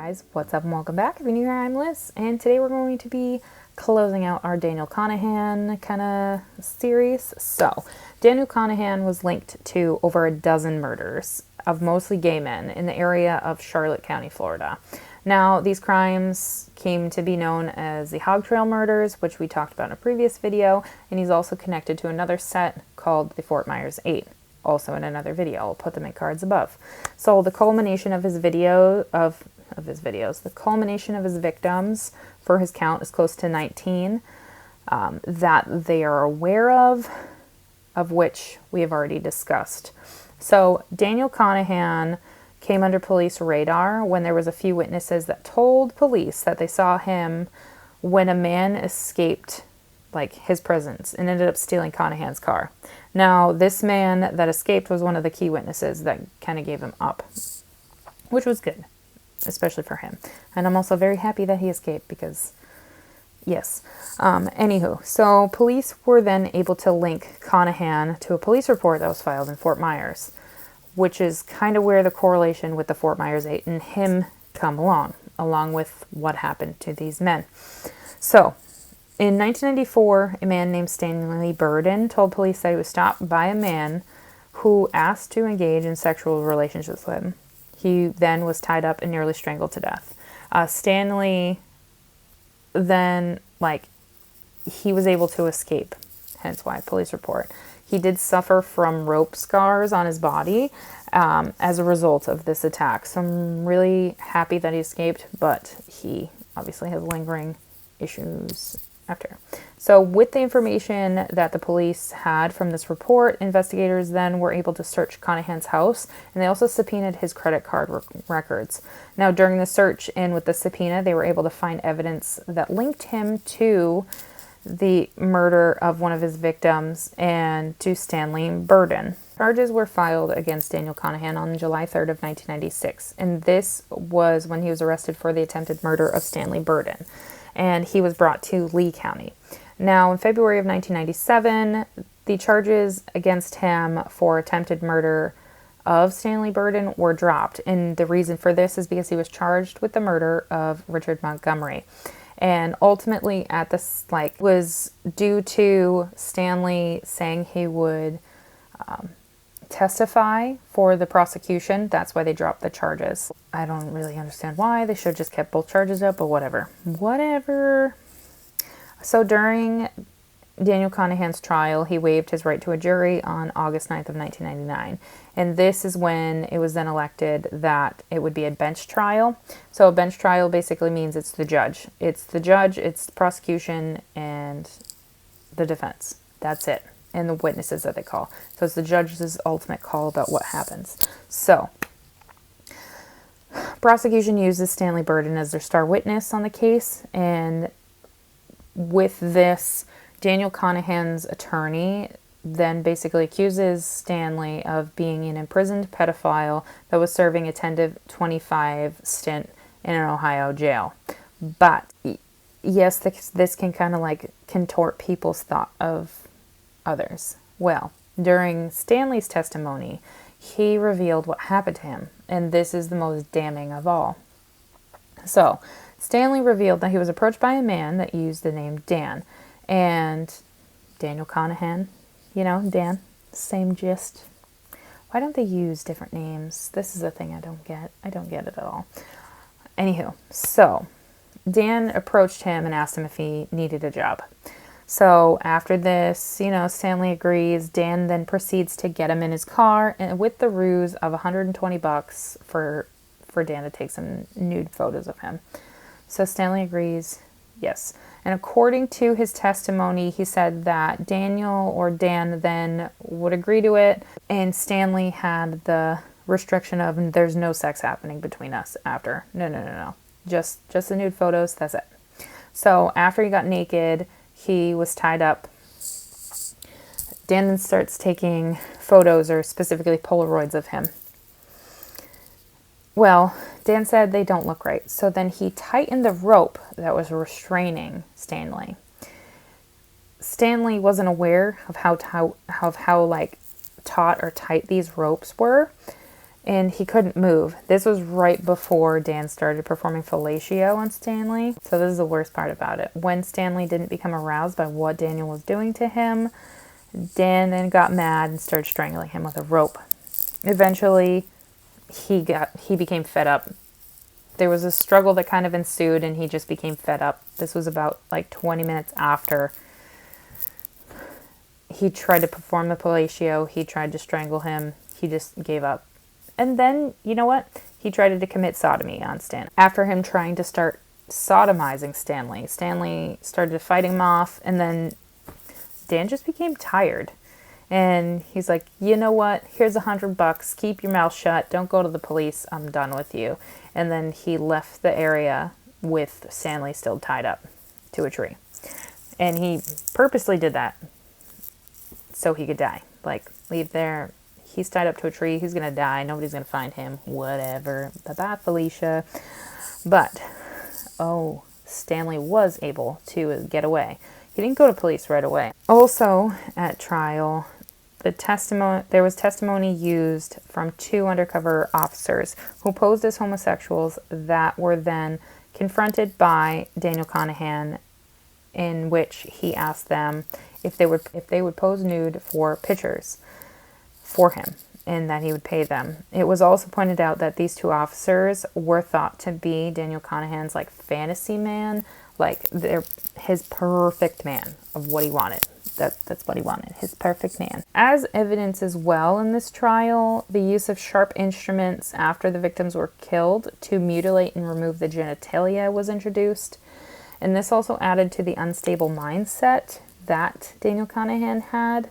guys, what's up and welcome back. If you're new here, I'm Liz, and today we're going to be closing out our Daniel Conahan kind of series. So, Daniel Conahan was linked to over a dozen murders of mostly gay men in the area of Charlotte County, Florida. Now, these crimes came to be known as the Hog Trail murders, which we talked about in a previous video, and he's also connected to another set called the Fort Myers 8. Also in another video. I'll put them in cards above. So the culmination of his videos, the culmination of his victims for his count is close to 19 that they are aware of which we have already discussed. So Daniel Conahan came under police radar when there was a few witnesses that told police that they saw him when a man escaped his presence and ended up stealing Conahan's car. Now, this man that escaped was one of the key witnesses that kind of gave him up, which was good, especially for him. And I'm also very happy that he escaped because, yes. Anywho, so police were then able to link Conahan to a police report that was filed in Fort Myers, which is kind of where the correlation with the Fort Myers 8 and him come along with what happened to these men. So, in 1994, a man named Stanley Burden told police that he was stopped by a man who asked to engage in sexual relationships with him. He then was tied up and nearly strangled to death. Stanley then, he was able to escape, hence why police report. He did suffer from rope scars on his body as a result of this attack. So I'm really happy that he escaped, but he obviously has lingering issues after. So with the information that the police had from this report, investigators then were able to search Conahan's house, and they also subpoenaed his credit card records. Now, during the search and with the subpoena, they were able to find evidence that linked him to the murder of one of his victims and to Stanley Burden. Charges were filed against Daniel Conahan on July 3rd of 1996, and this was when he was arrested for the attempted murder of Stanley Burden. And he was brought to Lee County. Now, in February of 1997, the charges against him for attempted murder of Stanley Burden were dropped. And the reason for this is because he was charged with the murder of Richard Montgomery. And ultimately, at this, was due to Stanley saying he would testify for the prosecution. That's why they dropped the charges. I don't really understand why. They should have just kept both charges up, but whatever. So during Daniel Conahan's trial, he waived his right to a jury on August 9th of 1999. And this is when it was then elected that it would be a bench trial. So a bench trial basically means it's the judge. It's the judge, it's the prosecution, and the defense. That's it. And the witnesses that they call. So it's the judge's ultimate call about what happens. So, prosecution uses Stanley Burden as their star witness on the case, and with this, Daniel Conahan's attorney then basically accuses Stanley of being an imprisoned pedophile that was serving a 10 to 25 stint in an Ohio jail. But, yes, this can kind of contort people's thought of others. Well, during Stanley's testimony, he revealed what happened to him, and this is the most damning of all. So, Stanley revealed that he was approached by a man that used the name Dan, and Daniel Conahan, Dan, same gist. Why don't they use different names? This is a thing I don't get. I don't get it at all. Anywho, so Dan approached him and asked him if he needed a job. So after this, Stanley agrees. Dan then proceeds to get him in his car and with the ruse of $120 for Dan to take some nude photos of him. So Stanley agrees, yes. And according to his testimony, he said that Dan then would agree to it, and Stanley had the restriction of there's no sex happening between us after. No. Just the nude photos, that's it. So after he got naked, he was tied up. Dan then starts taking photos, or specifically Polaroids of him. Well, Dan said they don't look right. So then he tightened the rope that was restraining Stanley. Stanley wasn't aware of how taut or tight these ropes were. and he couldn't move. This was right before Dan started performing fellatio on Stanley. So this is the worst part about it. When Stanley didn't become aroused by what Daniel was doing to him, Dan then got mad and started strangling him with a rope. Eventually, he became fed up. There was a struggle that kind of ensued, and he just became fed up. This was about like 20 minutes after he tried to perform the fellatio. He tried to strangle him. He just gave up. And then, you know what? He tried to commit sodomy on Stanley. After him trying to start sodomizing Stanley, Stanley started fighting him off, and then Dan just became tired. And he's like, you know what? Here's $100. Keep your mouth shut. Don't go to the police. I'm done with you. And then he left the area with Stanley still tied up to a tree. And he purposely did that so he could die. Like, leave there. He's tied up to a tree. He's going to die. Nobody's going to find him. Whatever. Bye-bye, Felicia. But, Stanley was able to get away. He didn't go to police right away. Also, at trial, there was testimony used from 2 undercover officers who posed as homosexuals that were then confronted by Daniel Conahan, in which he asked them if they would pose nude for pictures for him, and that he would pay them. It was also pointed out that these 2 officers were thought to be Daniel Conahan's like fantasy man, like they're his perfect man of what he wanted. That's what he wanted, his perfect man. As evidence as well in this trial, the use of sharp instruments after the victims were killed to mutilate and remove the genitalia was introduced. And this also added to the unstable mindset that Daniel Conahan had.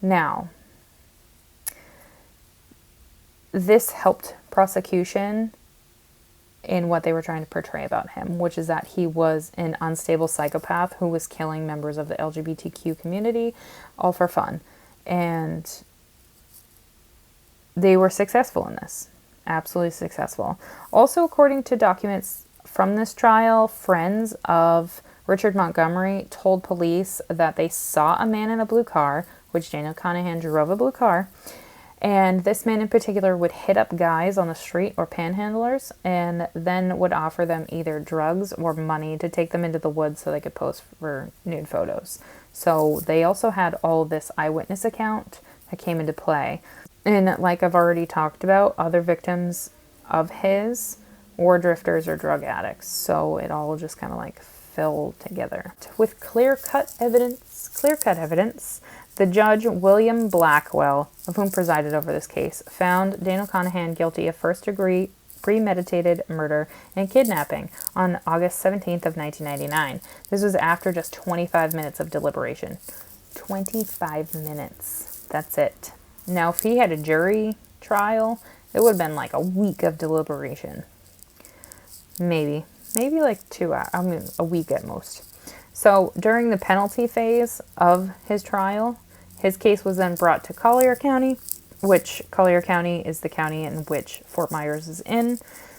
Now, this helped prosecution in what they were trying to portray about him, which is that he was an unstable psychopath who was killing members of the LGBTQ community, all for fun. And they were successful in this. Absolutely successful. Also, according to documents from this trial, friends of Richard Montgomery told police that they saw a man in a blue car, which Daniel Conahan drove a blue car, and this man in particular would hit up guys on the street or panhandlers and then would offer them either drugs or money to take them into the woods so they could pose for nude photos. So they also had all this eyewitness account that came into play. And like I've already talked about, other victims of his were drifters or drug addicts. So it all just kind of like fell together. With clear-cut evidence, the judge, William Blackwell, of whom presided over this case, found Daniel Conahan guilty of first-degree premeditated murder and kidnapping on August 17th of 1999. This was after just 25 minutes of deliberation. 25 minutes. That's it. Now, if he had a jury trial, it would have been like a week of deliberation. Maybe like 2 hours. I mean, a week at most. So during the penalty phase of his trial, his case was then brought to Collier County, which Collier County is the county in which Fort Myers is in.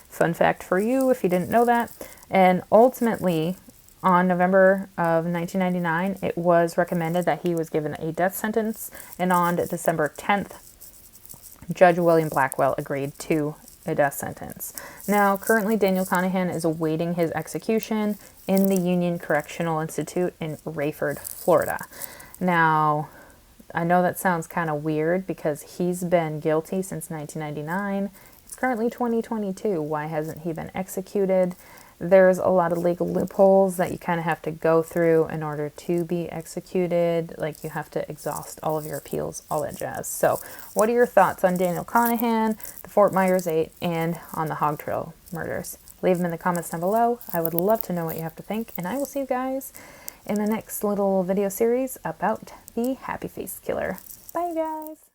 Fun fact for you if you didn't know that. And ultimately, on November of 1999, it was recommended that he was given a death sentence. And on December 10th, Judge William Blackwell agreed to a death sentence. Now, currently, Daniel Conahan is awaiting his execution in the Union Correctional Institute in Rayford, Florida. Now, I know that sounds kind of weird because he's been guilty since 1999. It's currently 2022. Why hasn't he been executed? There's a lot of legal loopholes that you kind of have to go through in order to be executed. Like, you have to exhaust all of your appeals, all that jazz. So, what are your thoughts on Daniel Conahan, the Fort Myers 8, and on the Hog Trail murders? Leave them in the comments down below. I would love to know what you have to think, and I will see you guys in the next little video series about the Happy Face Killer. Bye, guys!